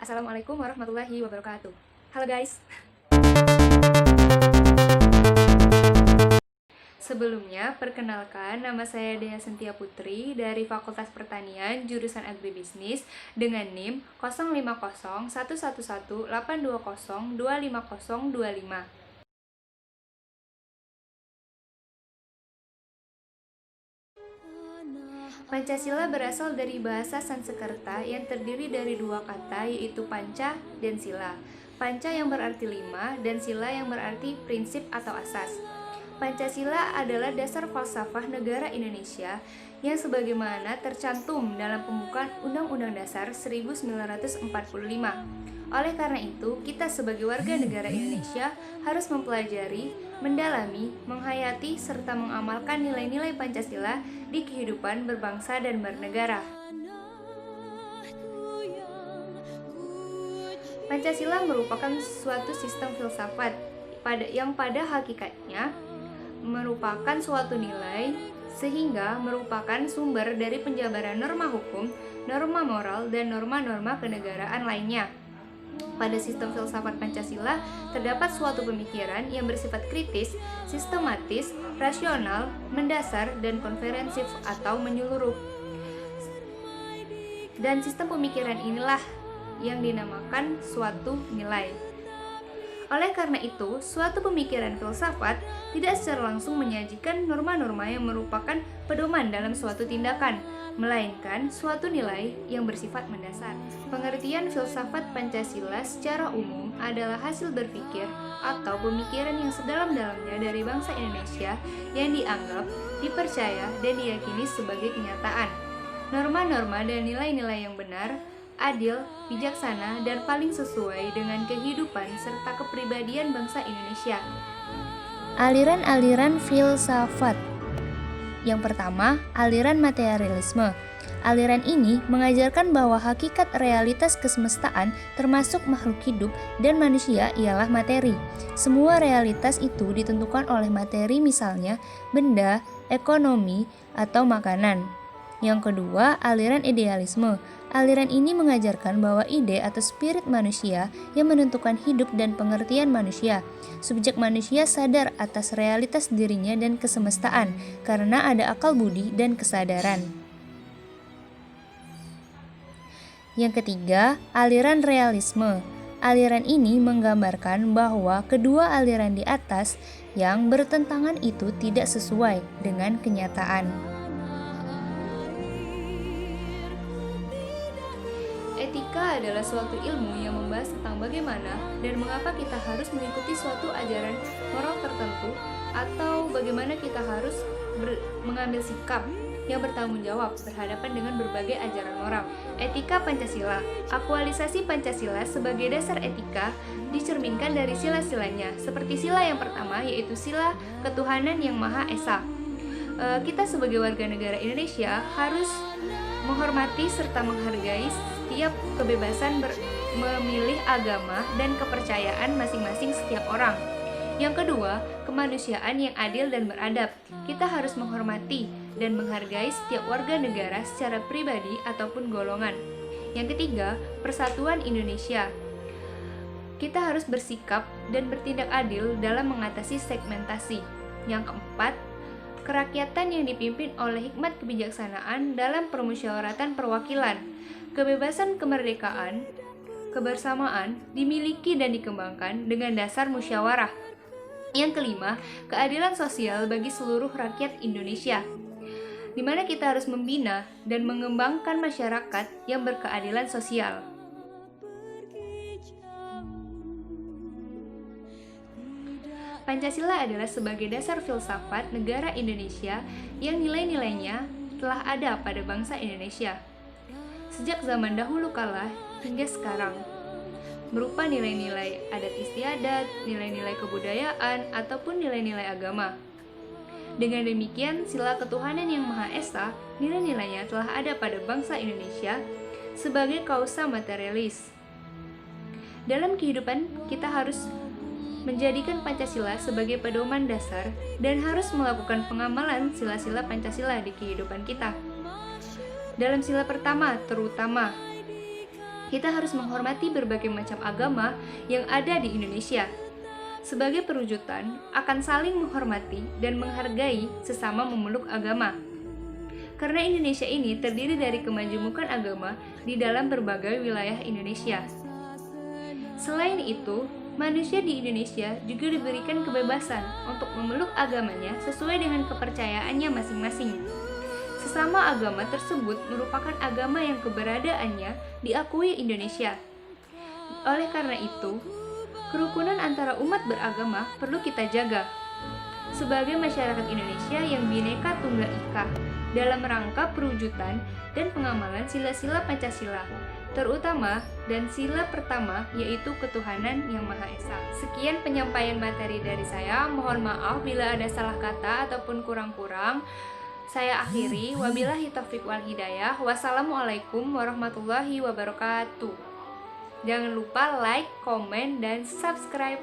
Assalamualaikum warahmatullahi wabarakatuh. Halo guys. Sebelumnya, perkenalkan nama saya Dea Sentia Putri dari Fakultas Pertanian jurusan Agribisnis dengan NIM 05011182025025. Pancasila berasal dari bahasa Sanskerta yang terdiri dari dua kata, yaitu panca dan sila. Panca yang berarti 5 dan sila yang berarti prinsip atau asas. Pancasila adalah dasar falsafah negara Indonesia yang sebagaimana tercantum dalam pembukaan Undang-Undang Dasar 1945. Oleh karena itu, kita sebagai warga negara Indonesia harus mempelajari, mendalami, menghayati, serta mengamalkan nilai-nilai Pancasila di kehidupan berbangsa dan bernegara. Pancasila merupakan suatu sistem filsafat yang pada hakikatnya merupakan suatu nilai sehingga merupakan sumber dari penjabaran norma hukum, norma moral, dan norma-norma kenegaraan lainnya. Pada sistem filsafat Pancasila terdapat suatu pemikiran yang bersifat kritis, sistematis, rasional, mendasar, dan konferensif atau menyeluruh. Dan sistem pemikiran inilah yang dinamakan suatu nilai. Oleh karena itu, suatu pemikiran filsafat tidak secara langsung menyajikan norma-norma yang merupakan pedoman dalam suatu tindakan, melainkan suatu nilai yang bersifat mendasar. Pengertian filsafat Pancasila secara umum adalah hasil berpikir atau pemikiran yang sedalam-dalamnya dari bangsa Indonesia yang dianggap, dipercaya, dan diyakini sebagai kenyataan. Norma-norma dan nilai-nilai yang benar, adil, bijaksana, dan paling sesuai dengan kehidupan serta kepribadian bangsa Indonesia. Aliran-aliran filsafat. Yang pertama, aliran materialisme. Aliran ini mengajarkan bahwa hakikat realitas kesemestaan termasuk makhluk hidup dan manusia ialah materi. Semua realitas itu ditentukan oleh materi, misalnya benda, ekonomi, atau makanan. Yang kedua, aliran idealisme. Aliran ini mengajarkan bahwa ide atau spirit manusia yang menentukan hidup dan pengertian manusia. Subjek manusia sadar atas realitas dirinya dan kesemestaan karena ada akal budi dan kesadaran. Yang ketiga, aliran realisme. Aliran ini menggambarkan bahwa kedua aliran di atas yang bertentangan itu tidak sesuai dengan kenyataan. Etika adalah suatu ilmu yang membahas tentang bagaimana dan mengapa kita harus mengikuti suatu ajaran moral tertentu atau bagaimana kita harus mengambil sikap yang bertanggung jawab berhadapan dengan berbagai ajaran moral. Etika Pancasila. Aktualisasi Pancasila sebagai dasar etika dicerminkan dari sila-silanya. Seperti sila yang pertama, yaitu sila ketuhanan yang Maha Esa. Kita sebagai warga negara Indonesia harus menghormati serta menghargai setiap kebebasan memilih agama dan kepercayaan masing-masing setiap orang. Yang kedua, kemanusiaan yang adil dan beradab. Kita harus menghormati dan menghargai setiap warga negara secara pribadi ataupun golongan. Yang ketiga, persatuan Indonesia. Kita harus bersikap dan bertindak adil dalam mengatasi segmentasi. Yang keempat, kerakyatan yang dipimpin oleh hikmat kebijaksanaan dalam permusyawaratan perwakilan. Kebebasan kemerdekaan, kebersamaan dimiliki dan dikembangkan dengan dasar musyawarah. Yang kelima, keadilan sosial bagi seluruh rakyat Indonesia, di mana kita harus membina dan mengembangkan masyarakat yang berkeadilan sosial. Pancasila adalah sebagai dasar filsafat negara Indonesia yang nilai-nilainya telah ada pada bangsa Indonesia sejak zaman dahulu kala hingga sekarang, berupa nilai-nilai adat istiadat, nilai-nilai kebudayaan, ataupun nilai-nilai agama. Dengan demikian, sila ketuhanan yang Maha Esa, nilai-nilainya telah ada pada bangsa Indonesia sebagai kausa materialis. Dalam kehidupan, kita harus menjadikan Pancasila sebagai pedoman dasar dan harus melakukan pengamalan sila-sila Pancasila di kehidupan kita. Dalam sila pertama, terutama kita harus menghormati berbagai macam agama yang ada di Indonesia. Sebagai perwujudan akan saling menghormati dan menghargai sesama memeluk agama. Karena Indonesia ini terdiri dari kemajemukan agama di dalam berbagai wilayah Indonesia. Selain itu, manusia di Indonesia juga diberikan kebebasan untuk memeluk agamanya sesuai dengan kepercayaannya masing-masing. Sesama agama tersebut merupakan agama yang keberadaannya diakui Indonesia. Oleh karena itu, kerukunan antara umat beragama perlu kita jaga. Sebagai masyarakat Indonesia yang Bhinneka Tunggal Ika, dalam rangka perwujudan dan pengamalan sila-sila Pancasila, terutama dan sila pertama yaitu ketuhanan yang Maha Esa. Sekian penyampaian materi dari saya, mohon maaf bila ada salah kata ataupun kurang-kurang. Saya akhiri, wabillahi taufiq wal hidayah. Wassalamualaikum warahmatullahi wabarakatuh. Jangan lupa like, komen, dan subscribe.